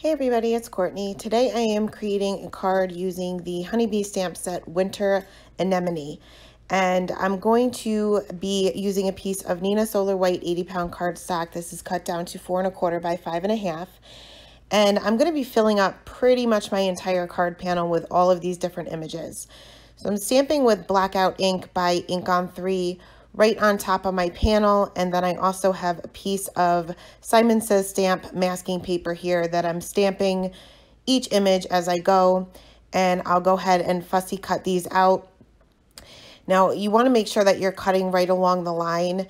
Hey everybody, it's Courtney. Today I am creating a card using the Honeybee stamp set Winter Anemone. And I'm going to be using a piece of Nina Solar White 80-pound cardstock. This is cut down to 4 1/4 by 5 1/2. And I'm going to be filling up pretty much my entire card panel with all of these different images. So I'm stamping with blackout ink by Ink on 3 right on top of my panel, and then I also have a piece of Simon Says stamp masking paper here that I'm stamping each image as I go, and I'll go ahead and fussy cut these out. Now you want to make sure that you're cutting right along the line.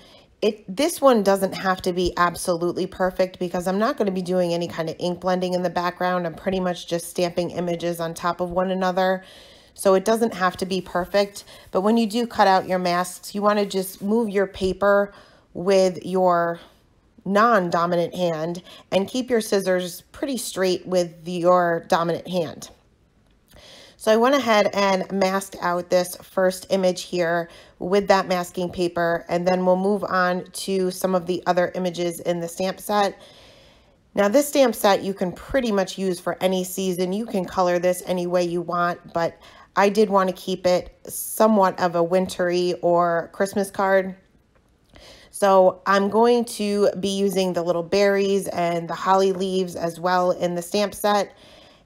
This one doesn't have to be absolutely perfect because I'm not going to be doing any kind of ink blending in the background. I'm pretty much just stamping images on top of one another. So it doesn't have to be perfect, but when you do cut out your masks, you want to just move your paper with your non-dominant hand and keep your scissors pretty straight with your dominant hand. So I went ahead and masked out this first image here with that masking paper, and then we'll move on to some of the other images in the stamp set. Now this stamp set you can pretty much use for any season. You can color this any way you want, but I did want to keep it somewhat of a wintry or Christmas card. So I'm going to be using the little berries and the holly leaves as well in the stamp set.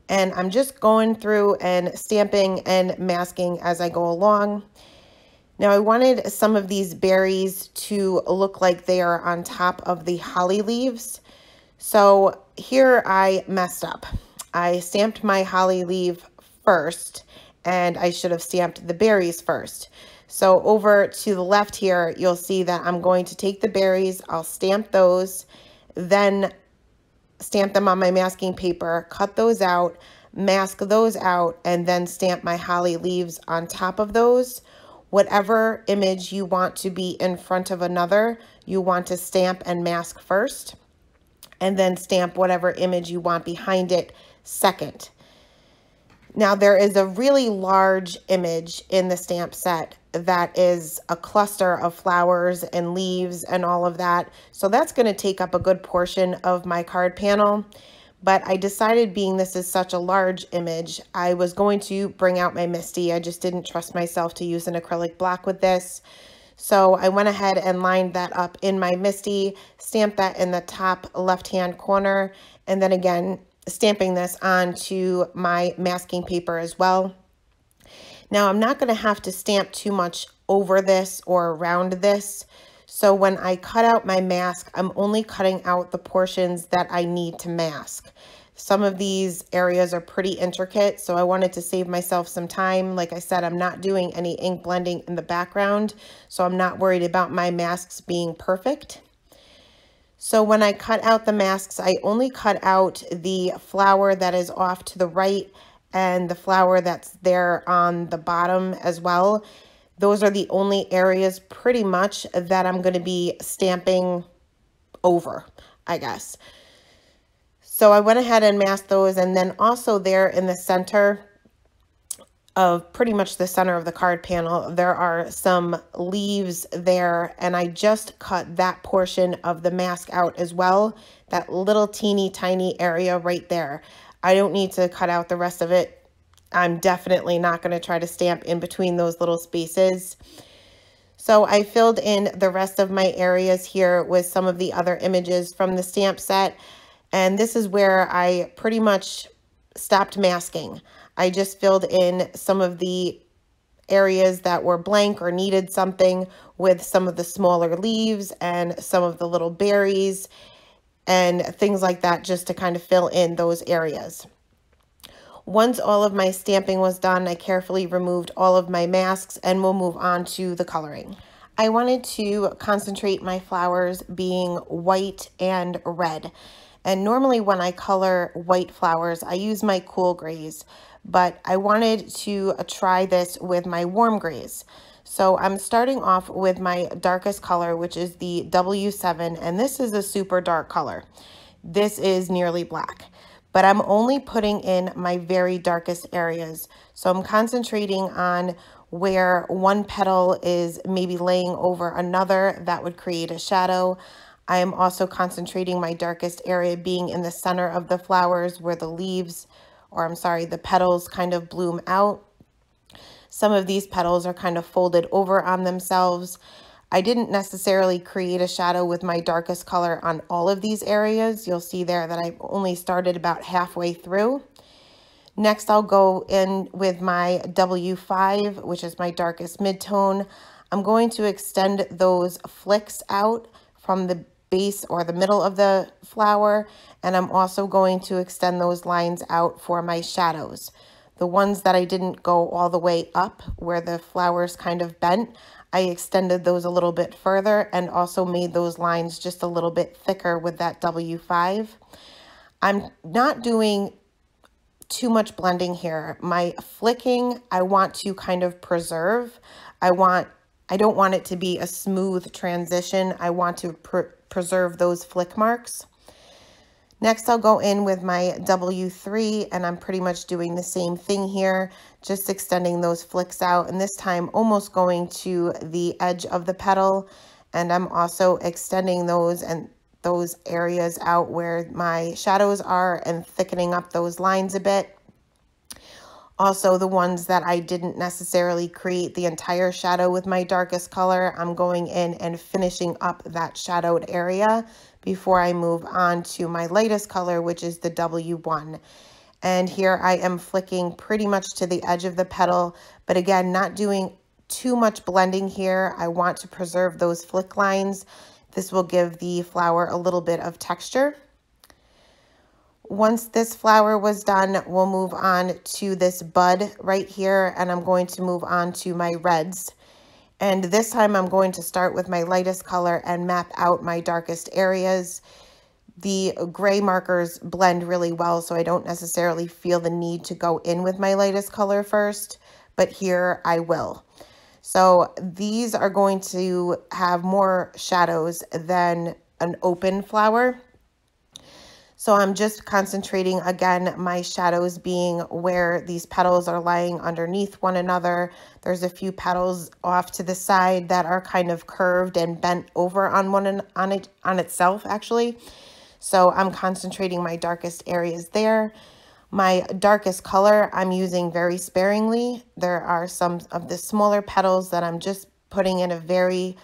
And I'm just going through and stamping and masking as I go along. Now I wanted some of these berries to look like they are on top of the holly leaves. So here I messed up. I stamped my holly leaf first, and I should have stamped the berries first. So over to the left here, you'll see that I'm going to take the berries, I'll stamp those, then stamp them on my masking paper, cut those out, mask those out, and then stamp my holly leaves on top of those. Whatever image you want to be in front of another, you want to stamp and mask first, and then stamp whatever image you want behind it second. Now there is a really large image in the stamp set that is a cluster of flowers and leaves and all of that. So that's going to take up a good portion of my card panel. But I decided, being this is such a large image, I was going to bring out my Misty. I just didn't trust myself to use an acrylic block with this. So I went ahead and lined that up in my Misty, stamped that in the top left-hand corner, and then again, stamping this onto my masking paper as well. Now I'm not going to have to stamp too much over this or around this. So when I cut out my mask, I'm only cutting out the portions that I need to mask. Some of these areas are pretty intricate, so I wanted to save myself some time. Like I said, I'm not doing any ink blending in the background, so I'm not worried about my masks being perfect. So when I cut out the masks, I only cut out the flower that is off to the right and the flower that's there on the bottom as well. Those are the only areas pretty much that I'm going to be stamping over, I guess. So I went ahead and masked those, and then also there in the center of pretty much the center of the card panel, there are some leaves there, and I just cut that portion of the mask out as well, that little teeny tiny area right there. I don't need to cut out the rest of it. I'm definitely not going to try to stamp in between those little spaces. So I filled in the rest of my areas here with some of the other images from the stamp set, and this is where I pretty much stopped masking. I just filled in some of the areas that were blank or needed something with some of the smaller leaves and some of the little berries and things like that, just to kind of fill in those areas. Once all of my stamping was done, I carefully removed all of my masks, and we'll move on to the coloring. I wanted to concentrate my flowers being white and red. And normally when I color white flowers, I use my cool grays, but I wanted to try this with my warm grays. So I'm starting off with my darkest color, which is the W7, and this is a super dark color. This is nearly black, but I'm only putting in my very darkest areas. So I'm concentrating on where one petal is maybe laying over another, that would create a shadow. I am also concentrating my darkest area being in the center of the flowers where the leaves, or I'm sorry, the petals kind of bloom out. Some of these petals are kind of folded over on themselves. I didn't necessarily create a shadow with my darkest color on all of these areas. You'll see there that I've only started about halfway through. Next, I'll go in with my W5, which is my darkest midtone. I'm going to extend those flicks out from the base or the middle of the flower, and I'm also going to extend those lines out for my shadows. The ones that I didn't go all the way up where the flowers kind of bent, I extended those a little bit further and also made those lines just a little bit thicker with that W5. I'm not doing too much blending here. My flicking, I want to kind of preserve. I don't want it to be a smooth transition. I want to preserve those flick marks. Next, I'll go in with my W3, and I'm pretty much doing the same thing here, just extending those flicks out, and this time almost going to the edge of the petal, and I'm also extending those and those areas out where my shadows are and thickening up those lines a bit. Also, the ones that I didn't necessarily create the entire shadow with my darkest color, I'm going in and finishing up that shadowed area before I move on to my lightest color, which is the W1. And here I am flicking pretty much to the edge of the petal, but again, not doing too much blending here. I want to preserve those flick lines. This will give the flower a little bit of texture. Once this flower was done, we'll move on to this bud right here, and I'm going to move on to my reds. And this time I'm going to start with my lightest color and map out my darkest areas. The gray markers blend really well, so I don't necessarily feel the need to go in with my lightest color first, but here I will. So these are going to have more shadows than an open flower. So I'm just concentrating, again, my shadows being where these petals are lying underneath one another. There's a few petals off to the side that are kind of curved and bent over on itself, actually. So I'm concentrating my darkest areas there. My darkest color I'm using very sparingly. There are some of the smaller petals that I'm just putting in a very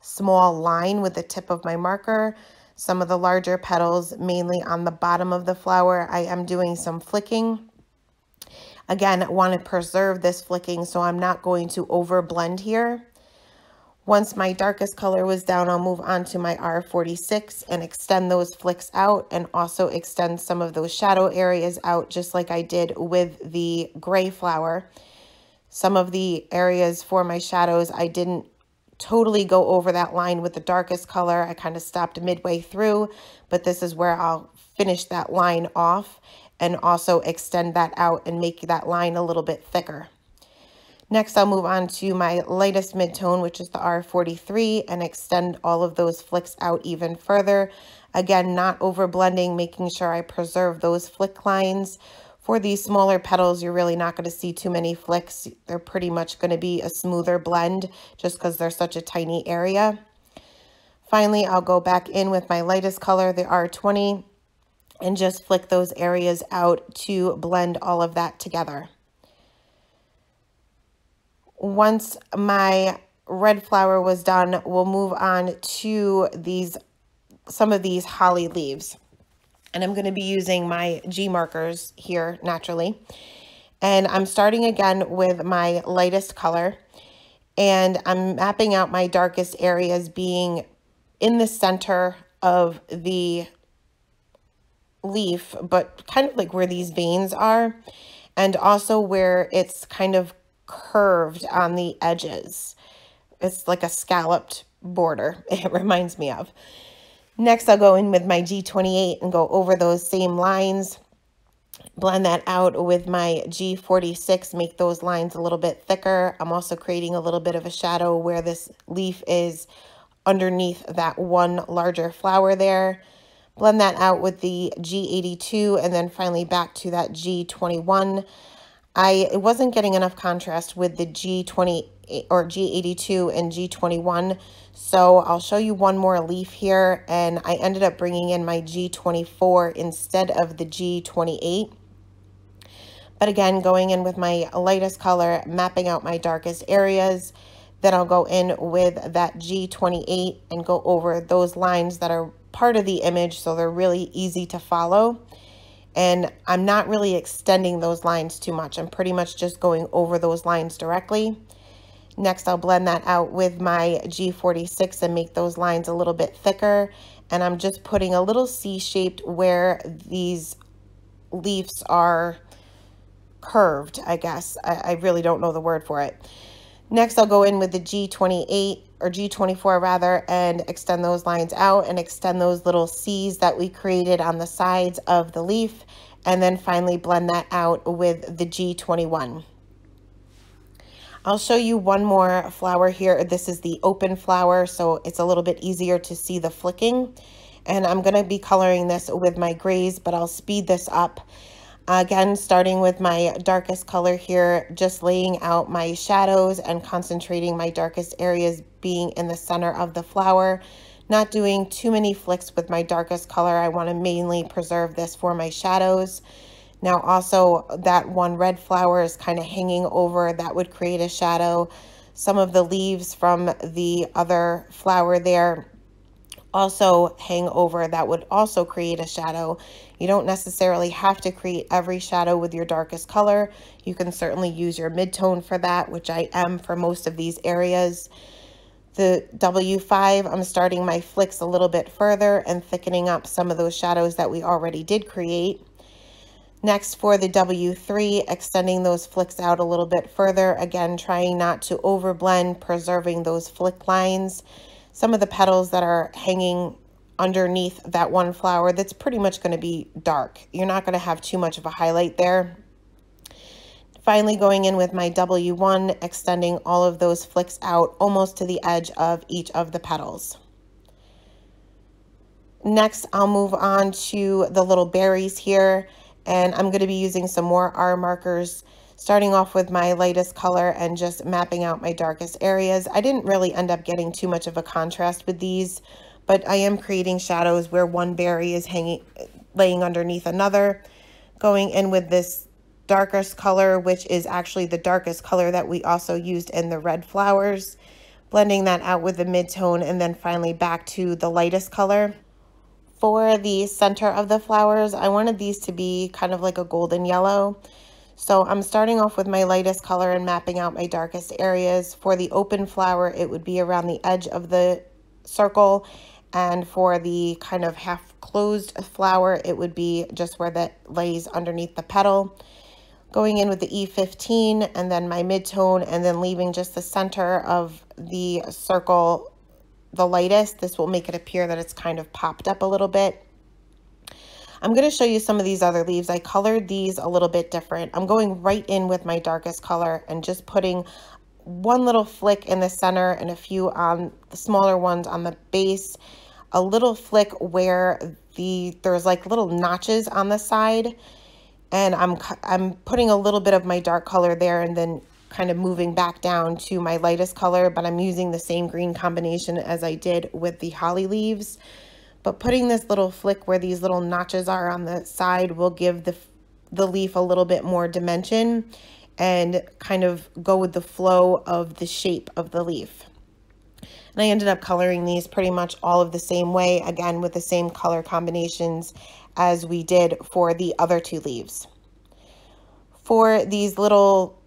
small line with the tip of my marker. Some of the larger petals, mainly on the bottom of the flower, I am doing some flicking. Again, I want to preserve this flicking, so I'm not going to over blend here. Once my darkest color was down, I'll move on to my R46 and extend those flicks out and also extend some of those shadow areas out just like I did with the gray flower. Some of the areas for my shadows, I didn't totally go over that line with the darkest color. I kind of stopped midway through, but this is where I'll finish that line off and also extend that out and make that line a little bit thicker. Next, I'll move on to my lightest midtone, which is the R43, and extend all of those flicks out even further. Again, not over blending, making sure I preserve those flick lines. For these smaller petals, you're really not going to see too many flicks. They're pretty much going to be a smoother blend just because they're such a tiny area. Finally, I'll go back in with my lightest color, the R20, and just flick those areas out to blend all of that together. Once my red flower was done, we'll move on to some of these holly leaves. And I'm going to be using my G markers here naturally. And I'm starting again with my lightest color. And I'm mapping out my darkest areas being in the center of the leaf, but kind of like where these veins are. And also where it's kind of curved on the edges. It's like a scalloped border, it reminds me of. Next, I'll go in with my G28 and go over those same lines, blend that out with my G46, make those lines a little bit thicker. I'm also creating a little bit of a shadow where this leaf is underneath that one larger flower there. Blend that out with the G82 and then finally back to that G21. I wasn't getting enough contrast with the G28 or G82 and G21. So I'll show you one more leaf here, and I ended up bringing in my G24 instead of the G28. But again, going in with my lightest color, mapping out my darkest areas. Then I'll go in with that G28 and go over those lines that are part of the image, so they're really easy to follow. And I'm not really extending those lines too much. I'm pretty much just going over those lines directly. Next, I'll blend that out with my G46 and make those lines a little bit thicker. And I'm just putting a little C-shaped where these leaves are curved, I guess. I really don't know the word for it. Next, I'll go in with the G28 or G24 rather, and extend those lines out and extend those little C's that we created on the sides of the leaf. And then finally blend that out with the G21. I'll show you one more flower here. This is the open flower, so it's a little bit easier to see the flicking. And I'm going to be coloring this with my grays, but I'll speed this up. Again, starting with my darkest color here, just laying out my shadows and concentrating my darkest areas being in the center of the flower. Not doing too many flicks with my darkest color. I want to mainly preserve this for my shadows. Now also that one red flower is kind of hanging over, that would create a shadow. Some of the leaves from the other flower there also hang over, that would also create a shadow. You don't necessarily have to create every shadow with your darkest color. You can certainly use your mid-tone for that, which I am for most of these areas. The W5, I'm starting my flicks a little bit further and thickening up some of those shadows that we already did create. Next, for the W3, extending those flicks out a little bit further, again trying not to overblend, preserving those flick lines. Some of the petals that are hanging underneath that one flower, that's pretty much going to be dark. You're not going to have too much of a highlight there. Finally, going in with my W1, extending all of those flicks out almost to the edge of each of the petals. Next, I'll move on to the little berries here, and I'm going to be using some more R markers, starting off with my lightest color and just mapping out my darkest areas. I didn't really end up getting too much of a contrast with these, but I am creating shadows where one berry is laying underneath another. Going in with this darkest color, which is actually the darkest color that we also used in the red flowers, blending that out with the mid-tone, and then finally back to the lightest color. For the center of the flowers, I wanted these to be kind of like a golden yellow. So I'm starting off with my lightest color and mapping out my darkest areas. For the open flower, it would be around the edge of the circle. And for the kind of half closed flower, it would be just where that lays underneath the petal. Going in with the E15 and then my mid-tone, and then leaving just the center of the circle the lightest. This will make it appear that it's kind of popped up a little bit. I'm going to show you some of these other leaves. I colored these a little bit different. I'm going right in with my darkest color and just putting one little flick in the center and a few on the smaller ones on the base. A little flick where there's like little notches on the side, and I'm putting a little bit of my dark color there and then kind of moving back down to my lightest color, but I'm using the same green combination as I did with the holly leaves. But putting this little flick where these little notches are on the side will give the leaf a little bit more dimension and kind of go with the flow of the shape of the leaf. And I ended up coloring these pretty much all of the same way, again with the same color combinations as we did for the other two leaves. For these little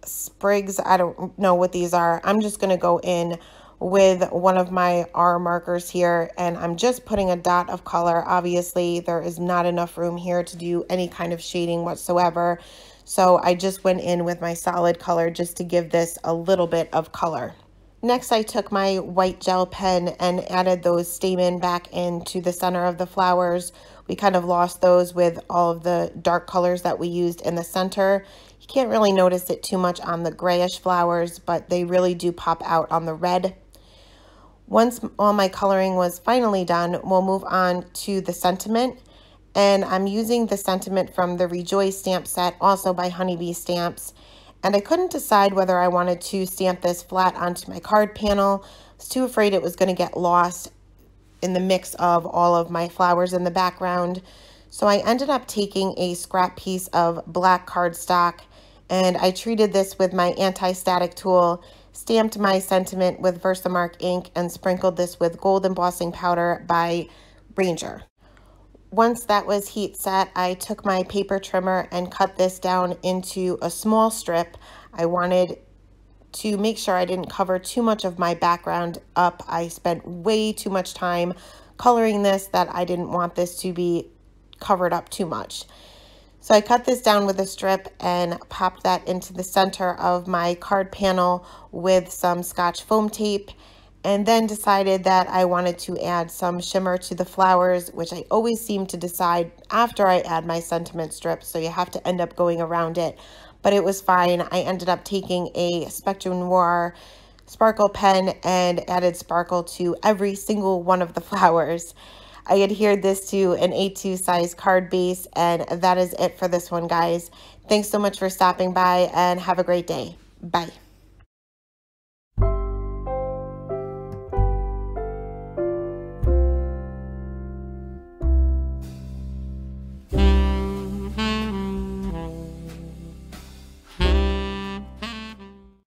sprigs, I don't know what these are, I'm just going to go in with one of my R markers here, and I'm just putting a dot of color. Obviously, there is not enough room here to do any kind of shading whatsoever, so I just went in with my solid color just to give this a little bit of color. Next, I took my white gel pen and added those stamen back into the center of the flowers. We kind of lost those with all of the dark colors that we used in the center. You can't really notice it too much on the grayish flowers, but they really do pop out on the red. Once all my coloring was finally done, we'll move on to the sentiment. And I'm using the sentiment from the Rejoice stamp set, also by Honeybee Stamps. And I couldn't decide whether I wanted to stamp this flat onto my card panel. I was too afraid it was going to get lost in the mix of all of my flowers in the background. So I ended up taking a scrap piece of black cardstock, and I treated this with my anti-static tool, stamped my sentiment with Versamark ink, and sprinkled this with gold embossing powder by Ranger. Once that was heat set, I took my paper trimmer and cut this down into a small strip. I wanted to make sure I didn't cover too much of my background up. I spent way too much time coloring this that I didn't want this to be covered up too much. So I cut this down with a strip and popped that into the center of my card panel with some Scotch foam tape, and then decided that I wanted to add some shimmer to the flowers, which I always seem to decide after I add my sentiment strips, so you have to end up going around it. But it was fine. I ended up taking a Spectrum Noir sparkle pen and added sparkle to every single one of the flowers. I adhered this to an A2 size card base, and that is it for this one, guys. Thanks so much for stopping by, and have a great day. Bye.